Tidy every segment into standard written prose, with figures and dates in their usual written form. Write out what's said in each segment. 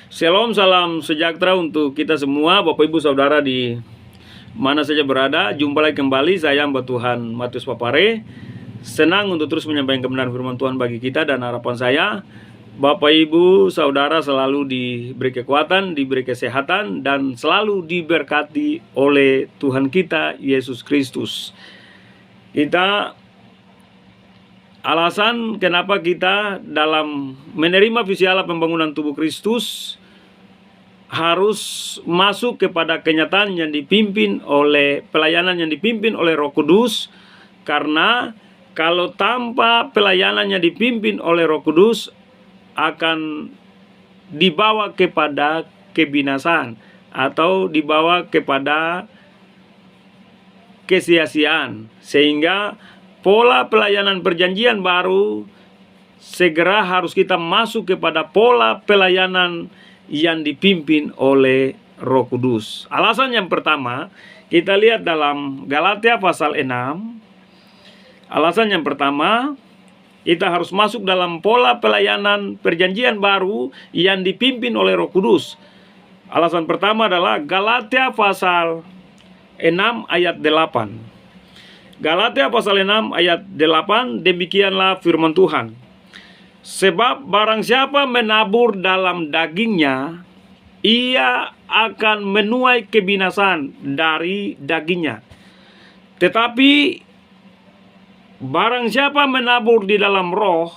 Shalom, salam sejahtera untuk kita semua, Bapak Ibu Saudara di mana saja berada. Jumpa lagi kembali, saya hamba Tuhan Matius Papare. Senang untuk terus menyampaikan kebenaran firman Tuhan bagi kita, dan harapan saya Bapak Ibu Saudara selalu diberi kekuatan, diberi kesehatan, dan selalu diberkati oleh Tuhan kita Yesus Kristus. Alasan kenapa kita dalam menerima visi Allah pembangunan tubuh Kristus harus masuk kepada kenyataan yang dipimpin oleh pelayanan yang dipimpin oleh Roh Kudus. Karena kalau tanpa pelayanan yang dipimpin oleh Roh Kudus akan dibawa kepada kebinasaan atau dibawa kepada kesia-siaan, sehingga pola pelayanan perjanjian baru segera harus kita masuk kepada pola pelayanan yang dipimpin oleh Roh Kudus. Alasan yang pertama, kita lihat dalam Galatia pasal 6. Alasan yang pertama, kita harus masuk dalam pola pelayanan perjanjian baru yang dipimpin oleh Roh Kudus. Alasan pertama adalah Galatia pasal 6 ayat 8. Galatia pasal 6 ayat 8, demikianlah firman Tuhan. Sebab barang siapa menabur dalam dagingnya, ia akan menuai kebinasaan dari dagingnya. Tetapi barang siapa menabur di dalam roh,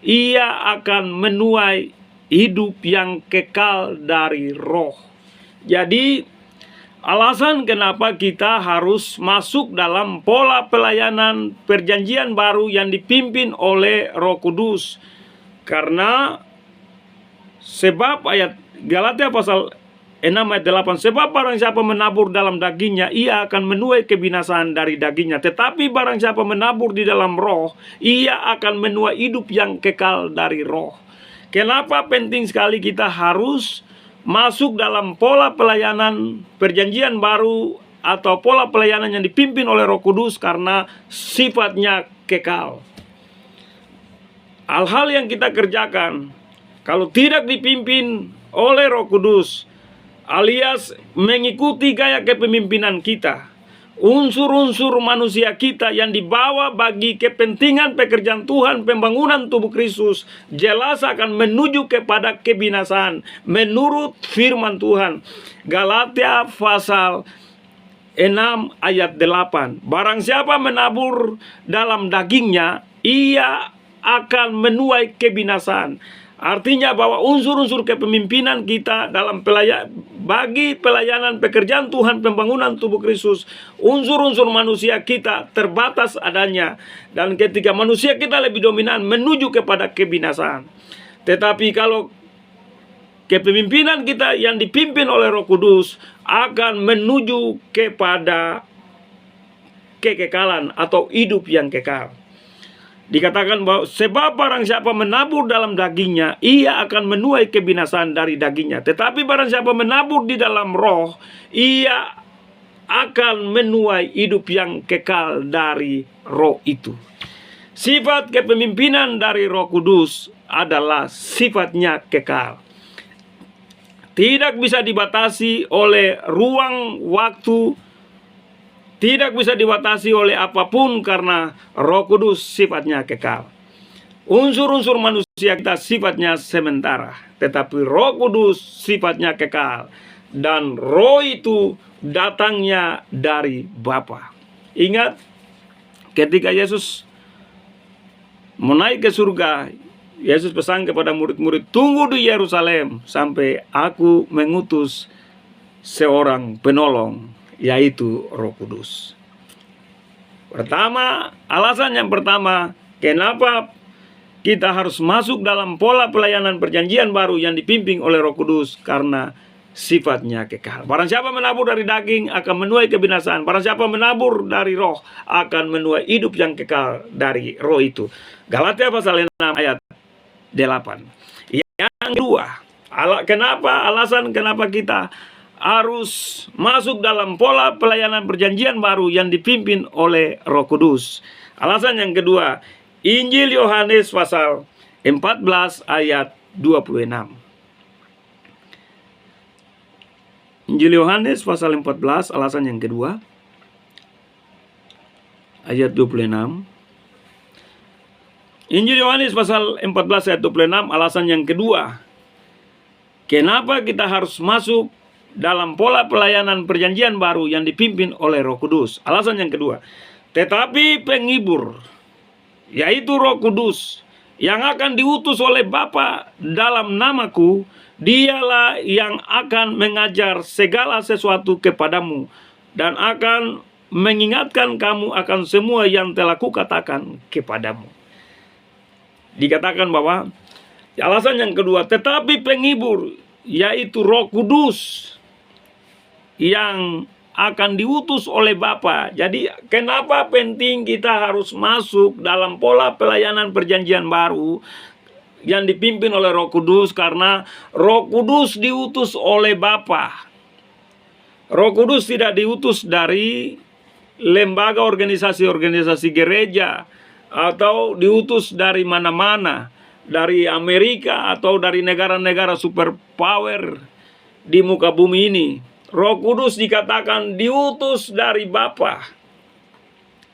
ia akan menuai hidup yang kekal dari roh. Jadi alasan kenapa kita harus masuk dalam pola pelayanan perjanjian baru yang dipimpin oleh Roh Kudus. Karena sebab ayat Galatia pasal 6 ayat 8, sebab barang siapa menabur dalam dagingnya, ia akan menuai kebinasaan dari dagingnya. Tetapi barang siapa menabur di dalam roh, ia akan menuai hidup yang kekal dari roh. Kenapa penting sekali kita harus masuk dalam pola pelayanan perjanjian baru atau pola pelayanan yang dipimpin oleh Roh Kudus? Karena sifatnya kekal. Hal-hal yang kita kerjakan kalau tidak dipimpin oleh Roh Kudus, alias mengikuti gaya kepemimpinan kita, unsur-unsur manusia kita yang dibawa bagi kepentingan pekerjaan Tuhan, pembangunan tubuh Kristus, jelas akan menuju kepada kebinasaan menurut firman Tuhan. Galatia pasal 6 ayat 8. Barang siapa menabur dalam dagingnya, ia akan menuai kebinasaan. Artinya bahwa unsur-unsur kepemimpinan kita dalam bagi pelayanan pekerjaan Tuhan, pembangunan tubuh Kristus, unsur-unsur manusia kita terbatas adanya, dan ketika manusia kita lebih dominan menuju kepada kebinasaan. Tetapi kalau kepemimpinan kita yang dipimpin oleh Roh Kudus akan menuju kepada kekekalan atau hidup yang kekal. Dikatakan bahwa sebab barang siapa menabur dalam dagingnya, ia akan menuai kebinasaan dari dagingnya. Tetapi barang siapa menabur di dalam roh, ia akan menuai hidup yang kekal dari roh itu. Sifat kepemimpinan dari Roh Kudus adalah sifatnya kekal. Tidak bisa dibatasi oleh ruang, waktu, tidak bisa dibatasi oleh apapun, karena Roh Kudus sifatnya kekal. Unsur-unsur manusia kita sifatnya sementara, tetapi Roh Kudus sifatnya kekal. Dan roh itu datangnya dari Bapa. Ingat, ketika Yesus mau naik ke surga, Yesus pesan kepada murid-murid, tunggu di Yerusalem sampai aku mengutus seorang penolong, yaitu Roh Kudus. Alasan yang pertama, kenapa kita harus masuk dalam pola pelayanan perjanjian baru yang dipimpin oleh Roh Kudus? Karena sifatnya kekal. Barang siapa menabur dari daging akan menuai kebinasaan. Barang siapa menabur dari roh akan menuai hidup yang kekal dari roh itu. Galatia pasal 6 ayat 8. Yang kedua, alasan kenapa kita harus masuk dalam pola pelayanan perjanjian baru yang dipimpin oleh Roh Kudus. Alasan yang kedua, Injil Yohanes pasal 14 ayat 26. Injil Yohanes pasal 14, alasan yang kedua, ayat 26. Injil Yohanes pasal 14 ayat 26, alasan yang kedua. Kenapa kita harus masuk dalam pola pelayanan perjanjian baru yang dipimpin oleh Roh Kudus? Alasan yang kedua. Tetapi penghibur, yaitu Roh Kudus, yang akan diutus oleh Bapa dalam namaku, dialah yang akan mengajar segala sesuatu kepadamu dan akan mengingatkan kamu akan semua yang telah kukatakan kepadamu. Dikatakan bahwa alasan yang kedua, tetapi penghibur, yaitu Roh Kudus yang akan diutus oleh Bapa. Jadi kenapa penting kita harus masuk dalam pola pelayanan perjanjian baru yang dipimpin oleh Roh Kudus? Karena Roh Kudus diutus oleh Bapa. Roh Kudus tidak diutus dari lembaga organisasi-organisasi gereja atau diutus dari mana-mana, dari Amerika atau dari negara-negara superpower di muka bumi ini. Roh Kudus dikatakan diutus dari Bapa,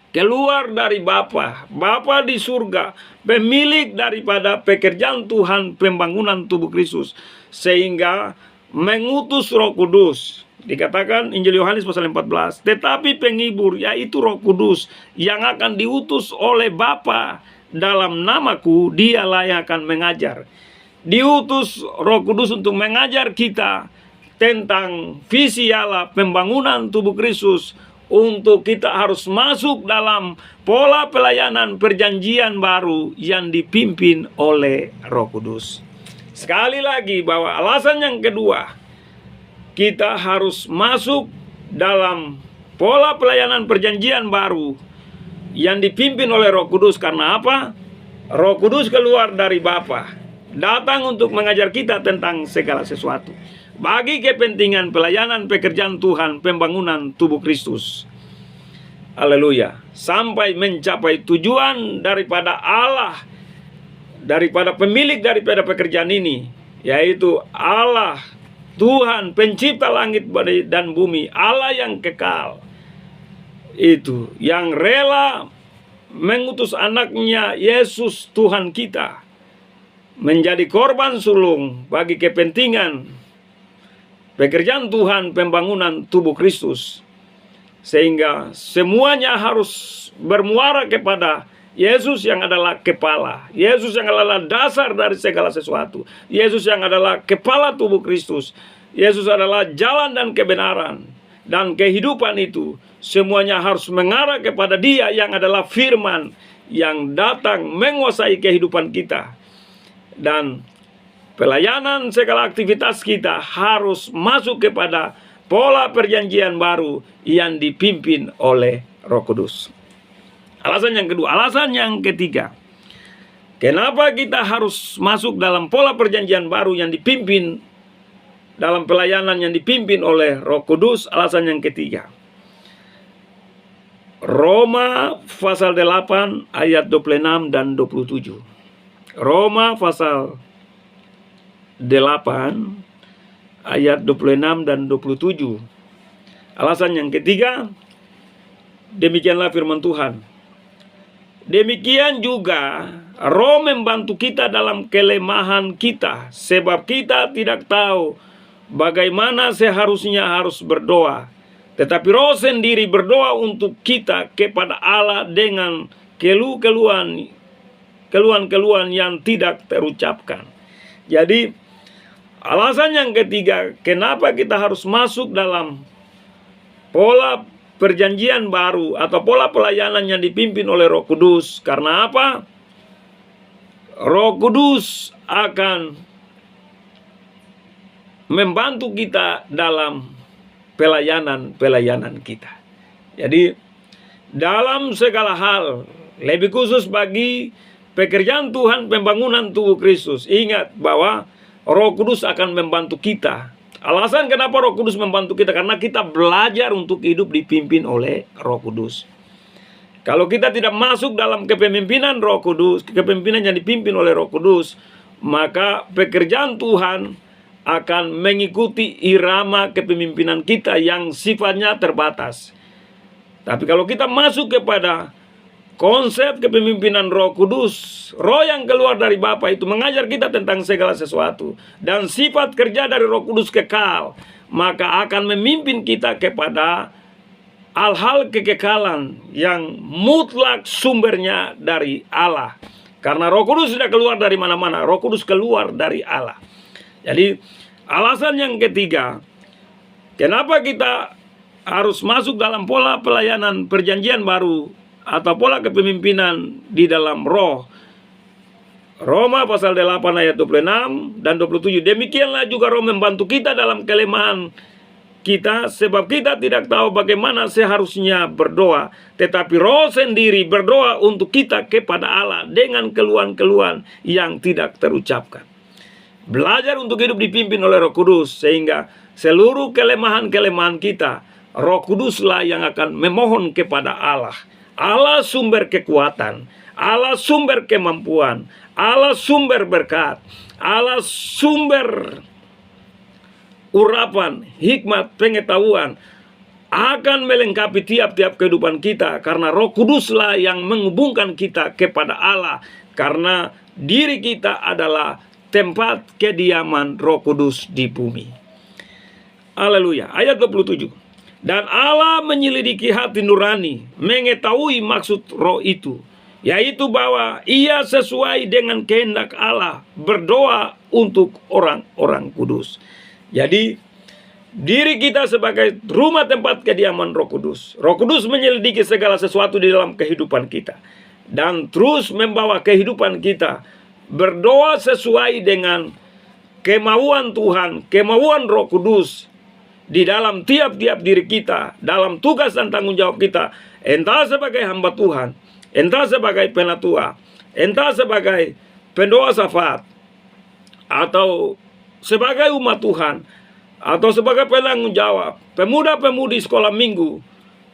keluar dari Bapa, Bapa di surga, pemilik daripada pekerjaan Tuhan pembangunan tubuh Kristus, sehingga mengutus Roh Kudus. Dikatakan Injil Yohanes pasal 14, tetapi penghibur, yaitu Roh Kudus yang akan diutus oleh Bapa dalam namaku, dialah yang akan mengajar. Diutus Roh Kudus untuk mengajar kita tentang visi Allah pembangunan tubuh Kristus, untuk kita harus masuk dalam pola pelayanan perjanjian baru yang dipimpin oleh Roh Kudus. Sekali lagi bahwa alasan yang kedua, kita harus masuk dalam pola pelayanan perjanjian baru yang dipimpin oleh Roh Kudus. Karena apa? Roh Kudus keluar dari Bapa, datang untuk mengajar kita tentang segala sesuatu bagi kepentingan pelayanan pekerjaan Tuhan pembangunan tubuh Kristus. Haleluya. Sampai mencapai tujuan daripada Allah, daripada pemilik daripada pekerjaan ini, yaitu Allah Tuhan pencipta langit dan bumi, Allah yang kekal, itu yang rela mengutus anaknya Yesus Tuhan kita menjadi korban sulung bagi kepentingan pekerjaan Tuhan pembangunan tubuh Kristus, sehingga semuanya harus bermuara kepada Yesus yang adalah kepala, Yesus yang adalah dasar dari segala sesuatu, Yesus yang adalah kepala tubuh Kristus, Yesus adalah jalan dan kebenaran dan kehidupan. Itu semuanya harus mengarah kepada Dia yang adalah firman yang datang menguasai kehidupan kita. Dan pelayanan segala aktivitas kita harus masuk kepada pola perjanjian baru yang dipimpin oleh Roh Kudus. Alasan yang kedua. Alasan yang ketiga, kenapa kita harus masuk dalam pola perjanjian baru yang dipimpin dalam pelayanan yang dipimpin oleh Roh Kudus? Alasan yang ketiga, Roma pasal 8 ayat 26 dan 27. Roma pasal 8 ayat 26 dan 27. Alasan yang ketiga, demikianlah firman Tuhan. Demikian juga Roh membantu kita dalam kelemahan kita, sebab kita tidak tahu bagaimana seharusnya harus berdoa. Tetapi Roh sendiri berdoa untuk kita kepada Allah dengan keluhan-keluhan yang tidak terucapkan. Jadi alasan yang ketiga, kenapa kita harus masuk dalam pola perjanjian baru atau pola pelayanan yang dipimpin oleh Roh Kudus. Karena apa? Roh Kudus akan membantu kita dalam pelayanan kita. Jadi dalam segala hal, lebih khusus bagi pekerjaan Tuhan pembangunan tubuh Kristus, ingat bahwa Roh Kudus akan membantu kita. Alasan kenapa Roh Kudus membantu kita, karena kita belajar untuk hidup dipimpin oleh Roh Kudus. Kalau kita tidak masuk dalam kepemimpinan Roh Kudus, kepemimpinan yang dipimpin oleh Roh Kudus, maka pekerjaan Tuhan akan mengikuti irama kepemimpinan kita yang sifatnya terbatas. Tapi kalau kita masuk kepada konsep kepemimpinan Roh Kudus, Roh yang keluar dari Bapa itu mengajar kita tentang segala sesuatu, dan sifat kerja dari Roh Kudus kekal, maka akan memimpin kita kepada hal-hal kekekalan yang mutlak sumbernya dari Allah. Karena Roh Kudus tidak keluar dari mana-mana, Roh Kudus keluar dari Allah. Jadi alasan yang ketiga, kenapa kita harus masuk dalam pola pelayanan perjanjian baru atau pola kepemimpinan di dalam roh. Roma pasal 8 ayat 26 dan 27. Demikianlah juga Roh membantu kita dalam kelemahan kita, sebab kita tidak tahu bagaimana seharusnya berdoa, tetapi Roh sendiri berdoa untuk kita kepada Allah dengan keluhan-keluhan yang tidak terucapkan. Belajar untuk hidup dipimpin oleh Roh Kudus, sehingga seluruh kelemahan-kelemahan kita, Roh Kuduslah yang akan memohon kepada Allah. Allah sumber kekuatan, Allah sumber kemampuan, Allah sumber berkat, Allah sumber urapan, hikmat, pengetahuan, akan melengkapi tiap-tiap kehidupan kita, karena Roh Kuduslah yang menghubungkan kita kepada Allah, karena diri kita adalah tempat kediaman Roh Kudus di bumi. Haleluya. Ayat 27. Dan Allah menyelidiki hati nurani, mengetahui maksud Roh itu, yaitu bahwa ia sesuai dengan kehendak Allah berdoa untuk orang-orang kudus. Jadi diri kita sebagai rumah tempat kediaman Roh Kudus. Roh Kudus menyelidiki segala sesuatu di dalam kehidupan kita, dan terus membawa kehidupan kita berdoa sesuai dengan kemauan Tuhan, kemauan Roh Kudus di dalam tiap-tiap diri kita, dalam tugas dan tanggung jawab kita, entah sebagai hamba Tuhan, entah sebagai penatua, entah sebagai pendoa syafaat, atau sebagai umat Tuhan, atau sebagai penanggung jawab, pemuda-pemudi sekolah minggu.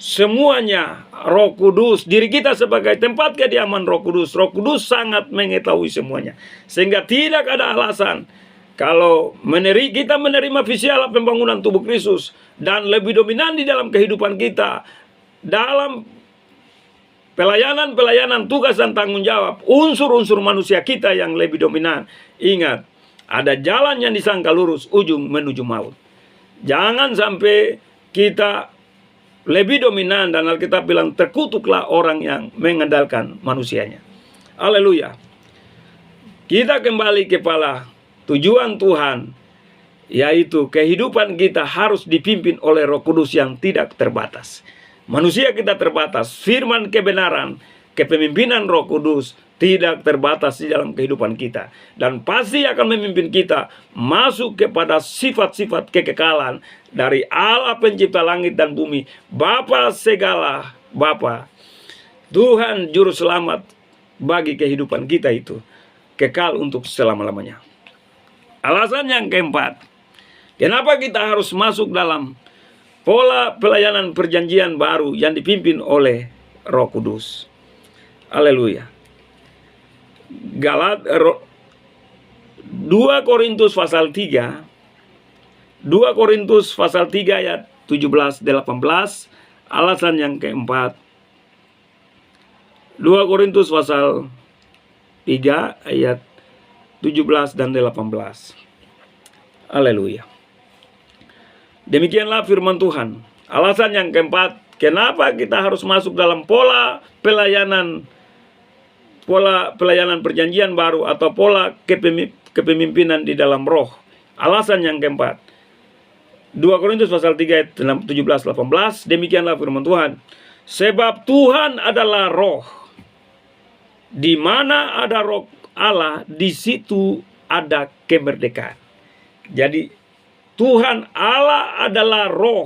Semuanya Roh Kudus, diri kita sebagai tempat kediaman Roh Kudus. Roh Kudus sangat mengetahui semuanya, sehingga tidak ada alasan kalau kita menerima visi Allah pembangunan tubuh Kristus, dan lebih dominan di dalam kehidupan kita, dalam pelayanan tugas dan tanggung jawab, unsur-unsur manusia kita yang lebih dominan. Ingat, ada jalan yang disangka lurus, ujung menuju maut. Jangan sampai kita lebih dominan, dan Alkitab bilang terkutuklah orang yang mengandalkan manusianya. Haleluya. Kita kembali kepada tujuan Tuhan, yaitu kehidupan kita harus dipimpin oleh Roh Kudus yang tidak terbatas. Manusia kita terbatas, firman kebenaran, kepemimpinan Roh Kudus tidak terbatas di dalam kehidupan kita, dan pasti akan memimpin kita masuk kepada sifat-sifat kekekalan dari Allah pencipta langit dan bumi, Bapa segala Bapa, Tuhan juru selamat bagi kehidupan kita itu kekal untuk selama-lamanya. Alasan yang keempat, kenapa kita harus masuk dalam pola pelayanan perjanjian baru yang dipimpin oleh Roh Kudus. Haleluya. 2 Korintus pasal 3, 2 Korintus pasal 3 ayat 17-18, alasan yang keempat. 2 Korintus pasal 3 ayat 17 dan 18. Haleluya. Demikianlah firman Tuhan. Alasan yang keempat, kenapa kita harus masuk dalam pola pelayanan perjanjian baru atau pola kepemimpinan di dalam roh. Alasan yang keempat, 2 Korintus pasal 3 ayat 17-18, demikianlah firman Tuhan. Sebab Tuhan adalah roh. Di mana ada roh Allah, di situ ada kemerdekaan. Jadi Tuhan Allah adalah roh,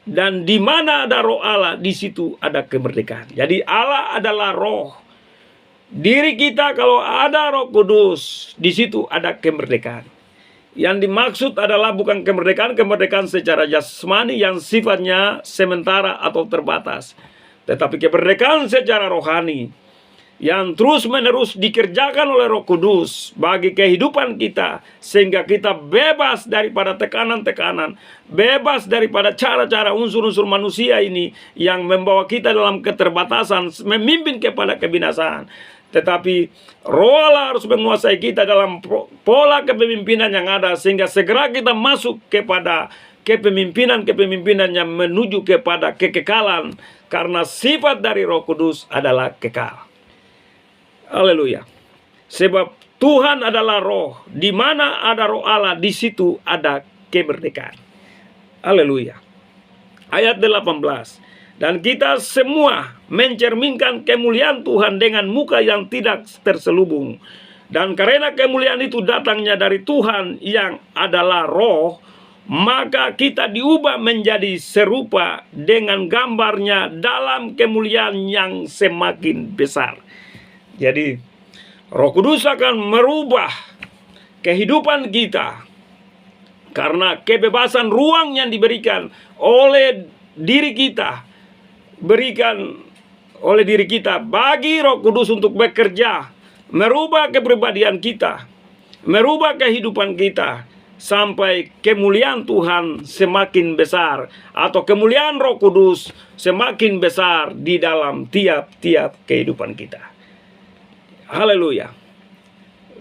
dan di mana ada roh Allah, di situ ada kemerdekaan. Jadi Allah adalah roh. Diri kita kalau ada Roh Kudus, di situ ada kemerdekaan. Yang dimaksud adalah bukan kemerdekaan secara jasmani yang sifatnya sementara atau terbatas, tetapi kemerdekaan secara rohani. yang terus-menerus dikerjakan oleh Roh Kudus bagi kehidupan kita, sehingga kita bebas daripada tekanan-tekanan, bebas daripada cara-cara unsur-unsur manusia ini yang membawa kita dalam keterbatasan, memimpin kepada kebinasaan. Tetapi Roh Allah harus menguasai kita dalam pola kepemimpinan yang ada, sehingga segera kita masuk kepada kepemimpinan-kepemimpinan yang menuju kepada kekekalan, karena sifat dari Roh Kudus adalah kekal. Haleluya. Sebab Tuhan adalah roh. Di mana ada roh Allah, di situ ada kemerdekaan. Haleluya. Ayat 18. Dan kita semua mencerminkan kemuliaan Tuhan dengan muka yang tidak terselubung. Dan karena kemuliaan itu datangnya dari Tuhan yang adalah roh, maka kita diubah menjadi serupa dengan gambarnya dalam kemuliaan yang semakin besar. Jadi Roh Kudus akan merubah kehidupan kita karena kebebasan ruang yang diberikan oleh diri kita, berikan oleh diri kita bagi Roh Kudus untuk bekerja, merubah kepribadian kita, merubah kehidupan kita, sampai kemuliaan Tuhan semakin besar, atau kemuliaan Roh Kudus semakin besar di dalam tiap-tiap kehidupan kita. Haleluya.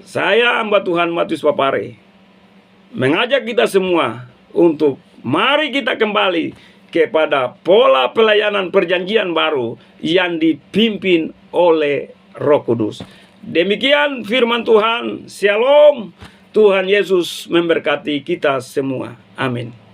Saya hamba Tuhan Matius Papare mengajak kita semua untuk mari kita kembali kepada pola pelayanan perjanjian baru yang dipimpin oleh Roh Kudus. Demikian firman Tuhan. Shalom. Tuhan Yesus memberkati kita semua. Amin.